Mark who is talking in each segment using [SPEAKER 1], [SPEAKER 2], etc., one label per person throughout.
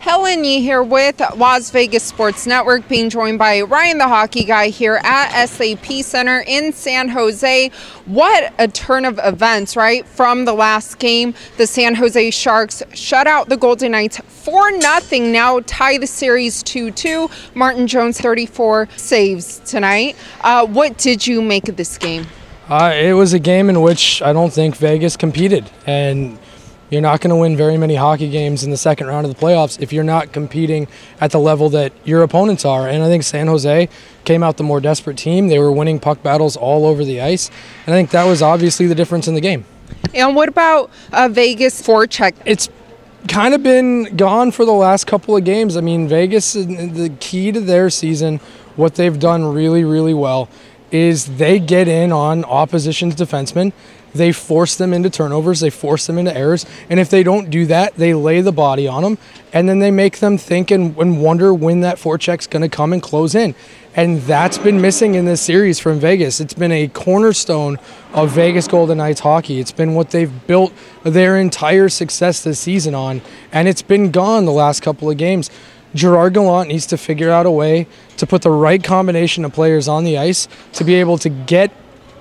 [SPEAKER 1] Helen Yee here with Las Vegas Sports Network, being joined by Ryan the Hockey Guy here at SAP Center in San Jose. What a turn of events, right? From the last game, the San Jose Sharks shut out the Golden Knights 4-0, now tie the series 2-2. Martin Jones, 34 saves tonight. What did you make of this game?
[SPEAKER 2] It was a game in which I don't think Vegas competed, and you're not going to win very many hockey games in the second round of the playoffs if you're not competing at the level that your opponents are. And I think San Jose came out the more desperate team. They were winning puck battles all over the ice, and I think that was obviously the difference in the game.
[SPEAKER 1] And what about Vegas forecheck?
[SPEAKER 2] It's kind of been gone for the last couple of games. I mean, Vegas, the key to their season, what they've done really, really well is they get in on opposition's defensemen. They force them into turnovers, they force them into errors, and if they don't do that, they lay the body on them, and then they make them think and wonder when that forecheck's going to come and close in. And that's been missing in this series from Vegas. It's been a cornerstone of Vegas Golden Knights hockey. It's been what they've built their entire success this season on, and it's been gone the last couple of games. Gerard Gallant needs to figure out a way to put the right combination of players on the ice to be able to get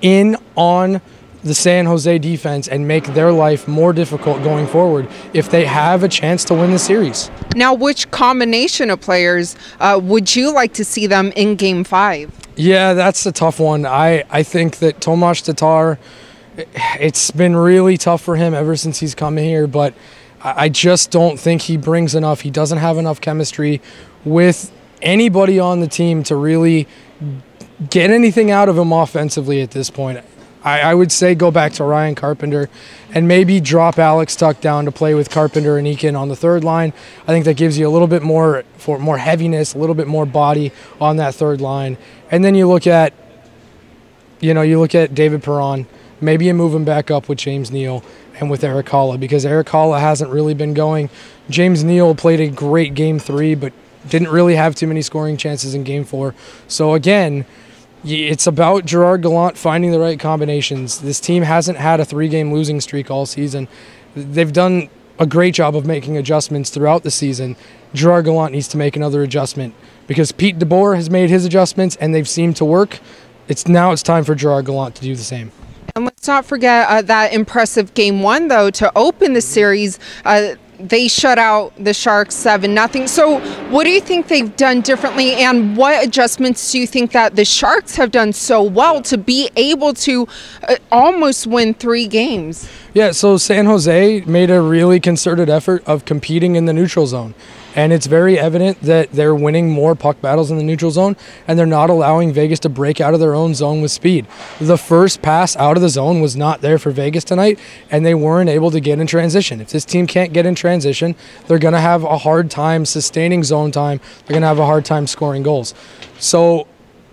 [SPEAKER 2] in on the San Jose defense and make their life more difficult going forward if they have a chance to win the series.
[SPEAKER 1] Now, which combination of players would you like to see them in Game 5?
[SPEAKER 2] Yeah, that's a tough one. I think that Tomas Tatar, it's been really tough for him ever since he's come here, but I just don't think he brings enough. He doesn't have enough chemistry with anybody on the team to really get anything out of him offensively at this point. I would say go back to Ryan Carpenter and maybe drop Alex Tuch down to play with Carpenter and Eakin on the third line. I think that gives you a little bit more heaviness, a little bit more body on that third line. And then you look at David Perron. Maybe you move him back up with James Neal and with Erik Haula, because Erik Haula hasn't really been going. James Neal played a great Game 3, but didn't really have too many scoring chances in Game 4. So again, it's about Gerard Gallant finding the right combinations. This team hasn't had a 3-game losing streak all season. They've done a great job of making adjustments throughout the season. Gerard Gallant needs to make another adjustment because Pete DeBoer has made his adjustments and they've seemed to work. It's time for Gerard Gallant to do the same.
[SPEAKER 1] And let's not forget that impressive Game 1, though, to open the series. They shut out the Sharks 7-0. So what do you think they've done differently, and what adjustments do you think that the Sharks have done so well to be able to almost win 3 games?
[SPEAKER 2] Yeah, so San Jose made a really concerted effort of competing in the neutral zone. And it's very evident that they're winning more puck battles in the neutral zone, and they're not allowing Vegas to break out of their own zone with speed. The first pass out of the zone was not there for Vegas tonight, and they weren't able to get in transition. If this team can't get in transition, they're going to have a hard time sustaining zone time. They're going to have a hard time scoring goals. So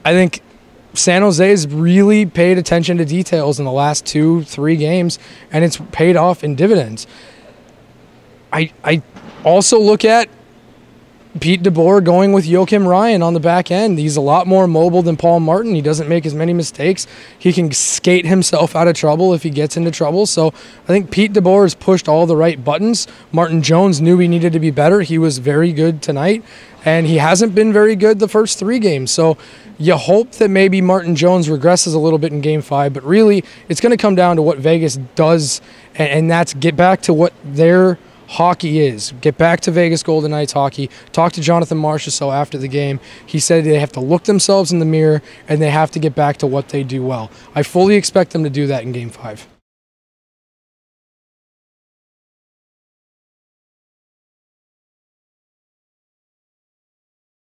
[SPEAKER 2] I think San Jose has really paid attention to details in the last 2-3 games, and it's paid off in dividends. I also look at Pete DeBoer going with Joakim Ryan on the back end. He's a lot more mobile than Paul Martin. He doesn't make as many mistakes. He can skate himself out of trouble if he gets into trouble. So I think Pete DeBoer has pushed all the right buttons. Martin Jones knew he needed to be better. He was very good tonight, and he hasn't been very good the first 3 games. So you hope that maybe Martin Jones regresses a little bit in Game 5, but really it's going to come down to what Vegas does, and that's get back to what their hockey is. Get back to Vegas Golden Knights hockey. Talk to Jonathan Marchessault after the game. He said they have to look themselves in the mirror and they have to get back to what they do well. I fully expect them to do that in Game 5.